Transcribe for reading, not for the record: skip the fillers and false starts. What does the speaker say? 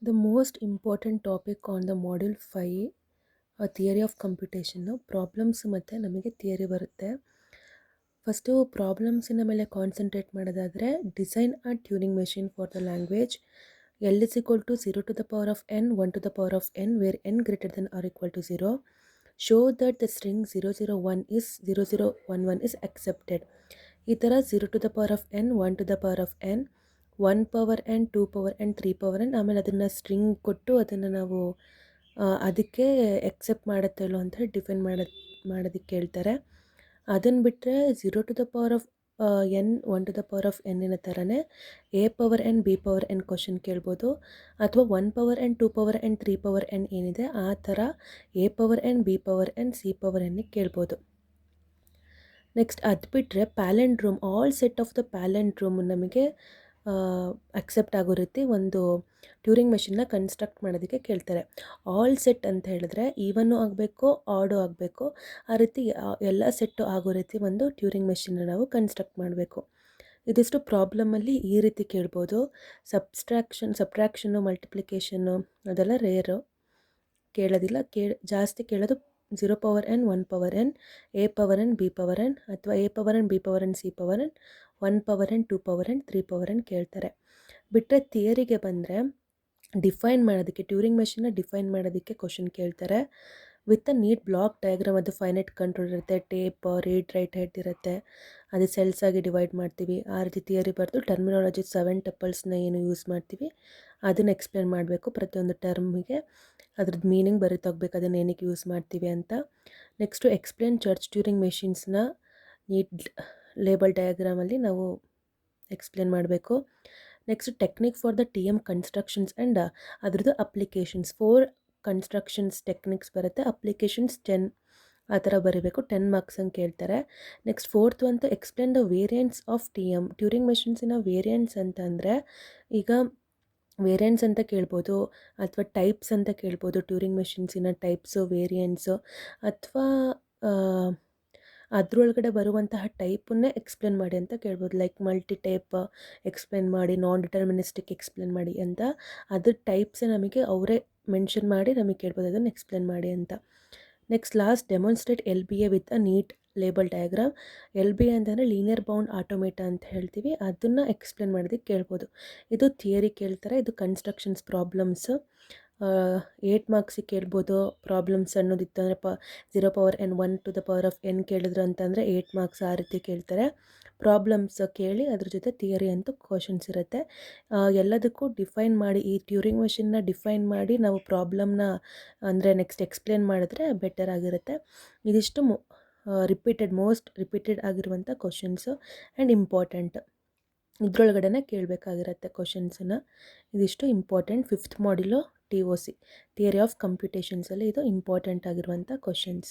The most important topic on the Module 5 theory of ಕಂಪ್ಯೂಟೇಷನ್ನು problems ಮತ್ತು ನಮಗೆ theory ಬರುತ್ತೆ. ಫಸ್ಟು ಪ್ರಾಬ್ಲಮ್ಸಿನ ಮೇಲೆ ಕಾನ್ಸಂಟ್ರೇಟ್ ಮಾಡೋದಾದರೆ design a Turing machine for the language L is equal to 0 to the power of n 1 to the power of n where n greater than or equal to 0. Show that the string 001 is 0011 is accepted. ಈ ಥರ 0 to the power of n 1 to the power of n 1 power n 2 power n 3 power n ಆಮೇಲೆ ಅದನ್ನು string ಕೊಟ್ಟು ಅದನ್ನು ನಾವು ಅದಕ್ಕೆ accept ಮಾಡುತ್ತೆ ಇಲ್ಲೋ ಅಂತ ಡಿಫೈನ್ ಮಾಡೋದಕ್ಕೆ ಹೇಳ್ತಾರೆ. ಅದನ್ನು ಬಿಟ್ಟರೆ 0 to the power of n 1 to the power of ಎನ್ನಿನ ಥರನೇ a power n b power n question ಕೇಳ್ಬೋದು, ಅಥವಾ 1 power n 2 power n 3 power n ಏನಿದೆ ಆ ಥರ a power n b power n c power ಎನ್ನಿಗೆ ಕೇಳ್ಬೋದು. ನೆಕ್ಸ್ಟ್ ಅದು ಬಿಟ್ಟರೆ palindrome all set of the palindrome ನಮಗೆ ಅಕ್ಸೆಪ್ಟ್ ಆಗೋ ರೀತಿ ಒಂದು ಟ್ಯೂರಿಂಗ್ ಮೆಷಿನ್ನ ಕನ್ಸ್ಟ್ರಕ್ಟ್ ಮಾಡೋದಕ್ಕೆ ಕೇಳ್ತಾರೆ. ಆಲ್ ಸೆಟ್ ಅಂತ ಹೇಳಿದ್ರೆ ಈವನ್ನು ಆಗಬೇಕು ಆಡು ಆಗಬೇಕು, ಆ ರೀತಿ ಎಲ್ಲ ಸೆಟ್ಟು ಆಗೋ ರೀತಿ ಒಂದು ಟ್ಯೂರಿಂಗ್ ಮೆಷಿನ್ನ ನಾವು ಕನ್ಸ್ಟ್ರಕ್ಟ್ ಮಾಡಬೇಕು. ಇದಿಷ್ಟು ಪ್ರಾಬ್ಲಮಲ್ಲಿ ಈ ರೀತಿ ಕೇಳ್ಬೋದು. ಸಬ್ಟ್ರಾಕ್ಷನ್ನು ಮಲ್ಟಿಪ್ಲಿಕೇಶನ್ನು ಅದೆಲ್ಲ ರೇರು, ಕೇಳೋದಿಲ್ಲ. ಜಾಸ್ತಿ ಕೇಳೋದು 0 power N 1 power n a power n b power n ಅಥವಾ a power n b power n c power N 1 power n 2 power n 3 power n ಕೇಳ್ತಾರೆ. ಬಿಟ್ಟರೆ ಥಿಯರಿಗೆ ಬಂದರೆ ಡಿಫೈನ್ ಮಾಡೋದಕ್ಕೆ ಟ್ಯೂರಿಂಗ್ ಮೆಷಿನ್ನ ಡಿಫೈನ್ ಮಾಡೋದಕ್ಕೆ ಕ್ವಶನ್ ಕೇಳ್ತಾರೆ. With a neat block diagram, ಅದು ಫೈನೈಟ್ ಕಂಟ್ರೋಲ್ ಇರುತ್ತೆ, ಟೇಪ್ ರೀಡ್ ರೈಟ್ ಹೆಡ್ ಇರುತ್ತೆ, ಅದು ಸೆಲ್ಸ್ ಆಗಿ ಡಿವೈಡ್ ಮಾಡ್ತೀವಿ. ಆ ರೀತಿ ಥಿಯರಿ ಬರೆದು ಟರ್ಮಿನಾಲಜಿ 7 ಟಪಲ್ಸ್ನ ಏನು ಯೂಸ್ ಮಾಡ್ತೀವಿ ಅದನ್ನು ಎಕ್ಸ್ಪ್ಲೇನ್ ಮಾಡಬೇಕು. ಪ್ರತಿಯೊಂದು ಟರ್ಮಿಗೆ ಅದ್ರದ್ದು ಮೀನಿಂಗ್ ಬರೀತಾಗಬೇಕು, ಅದನ್ನು ಏನಕ್ಕೆ ಯೂಸ್ ಮಾಡ್ತೀವಿ ಅಂತ. ನೆಕ್ಸ್ಟು ಎಕ್ಸ್ಪ್ಲೇನ್ ಚರ್ಚ್ ಟ್ಯೂರಿಂಗ್ ಮೆಷಿನ್ಸ್ನ ನೀಟ್ ಲೇಬಲ್ ಡಯಾಗ್ರಾಮಲ್ಲಿ ನಾವು ಎಕ್ಸ್ಪ್ಲೇನ್ ಮಾಡಬೇಕು. Next technique for the T M constructions and ಅದ್ರದ್ದು ಅಪ್ಲಿಕೇಶನ್ಸ್ 4 ಕನ್ಸ್ಟ್ರಕ್ಷನ್ಸ್ ಟೆಕ್ನಿಕ್ಸ್ ಬರುತ್ತೆ, ಅಪ್ಲಿಕೇಶನ್ಸ್ 10 ಆ ಥರ ಬರೀಬೇಕು. 10 ಮಾರ್ಕ್ಸ್ ಅಂತ ಕೇಳ್ತಾರೆ. ನೆಕ್ಸ್ಟ್ ಫೋರ್ತ್ ಅಂತೂ explain the variants of T M Turing ಮೆಷಿನ್ಸಿನ ವೇರಿಯಂಟ್ಸ್ ಅಂತ ಅಂದರೆ ಈಗ ವೇರಿಯಂಟ್ಸ್ ಅಂತ ಕೇಳ್ಬೋದು ಅಥವಾ ಟೈಪ್ಸ್ ಅಂತ ಕೇಳ್ಬೋದು. ಟ್ಯೂರಿಂಗ್ ಮೆಷಿನ್ಸಿನ ಟೈಪ್ಸು ವೇರಿಯಂಟ್ಸು ಅಥವಾ ಅದರೊಳಗಡೆ ಬರುವಂತಹ ಟೈಪನ್ನೇ ಎಕ್ಸ್ಪ್ಲೇನ್ ಮಾಡಿ ಅಂತ ಕೇಳ್ಬೋದು. ಲೈಕ್ ಮಲ್ಟಿ ಟೈಪ್ ಎಕ್ಸ್ಪ್ಲೇನ್ ಮಾಡಿ, ನಾನ್ ಡಿಟರ್ಮಿನಿಸ್ಟಿಕ್ ಎಕ್ಸ್ಪ್ಲೇನ್ ಮಾಡಿ ಅಂತ ಅದ್ರ ಟೈಪ್ಸೇ ನಮಗೆ ಅವರೇ ಮೆನ್ಷನ್ ಮಾಡಿ ನಮಗೆ ಕೇಳ್ಬೋದು, ಅದನ್ನು ಎಕ್ಸ್ಪ್ಲೇನ್ ಮಾಡಿ ಅಂತ. Next last demonstrate L B A with a neat label diagram. L B A ಅಂತಂದರೆ ಲೀನಿಯರ್ ಬೌಂಡ್ ಆಟೋಮೇಟಾ ಅಂತ ಹೇಳ್ತೀವಿ, ಅದನ್ನು ಎಕ್ಸ್ಪ್ಲೇನ್ ಮಾಡೋದಕ್ಕೆ ಕೇಳ್ಬೋದು. ಇದು ಥಿಯರಿ ಕೇಳ್ತಾರೆ. ಇದು ಕನ್ಸ್ಟ್ರಕ್ಷನ್ಸ್ ಪ್ರಾಬ್ಲಮ್ಸು 8 ಮಾರ್ಕ್ಸಿಗೆ ಕೇಳ್ಬೋದು. ಪ್ರಾಬ್ಲಮ್ಸ್ ಅನ್ನೋದಿತ್ತು ಅಂದರೆ 0 power N 1 to the power of N ಕೇಳಿದ್ರು ಅಂತಂದರೆ 8 ಮಾರ್ಕ್ಸ್ ಆ ರೀತಿ ಕೇಳ್ತಾರೆ. ಪ್ರಾಬ್ಲಮ್ಸ್ ಕೇಳಿ ಅದ್ರ ಜೊತೆ ಥಿಯರಿ ಅಂತೂ ಕ್ವಶನ್ಸ್ ಇರುತ್ತೆ. ಎಲ್ಲದಕ್ಕೂ ಡಿಫೈನ್ ಮಾಡಿ, ಈ ಟ್ಯೂರಿಂಗ್ ಮೆಷಿನ್ನ ಡಿಫೈನ್ ಮಾಡಿ ನಾವು ಪ್ರಾಬ್ಲಮ್ನ ಅಂದರೆ ನೆಕ್ಸ್ಟ್ ಎಕ್ಸ್ಪ್ಲೇನ್ ಮಾಡಿದ್ರೆ ಬೆಟರ್ ಆಗಿರುತ್ತೆ. ಇದಿಷ್ಟು ಮೋಸ್ಟ್ ರಿಪೀಟೆಡ್ ಆಗಿರುವಂಥ ಕ್ವಶನ್ಸು ಆ್ಯಂಡ್ ಇಂಪಾರ್ಟೆಂಟ್ ಇದರೊಳಗಡೆ ಕೇಳಬೇಕಾಗಿರುತ್ತೆ ಕ್ವಶನ್ಸನ್ನು. ಇದಿಷ್ಟು important 5th module TOC theory of ಕಂಪ್ಯೂಟೇಷನ್ಸಲ್ಲಿ ಇದು ಇಂಪಾರ್ಟೆಂಟ್ ಆಗಿರುವಂಥ ಕ್ವಶನ್ಸ್.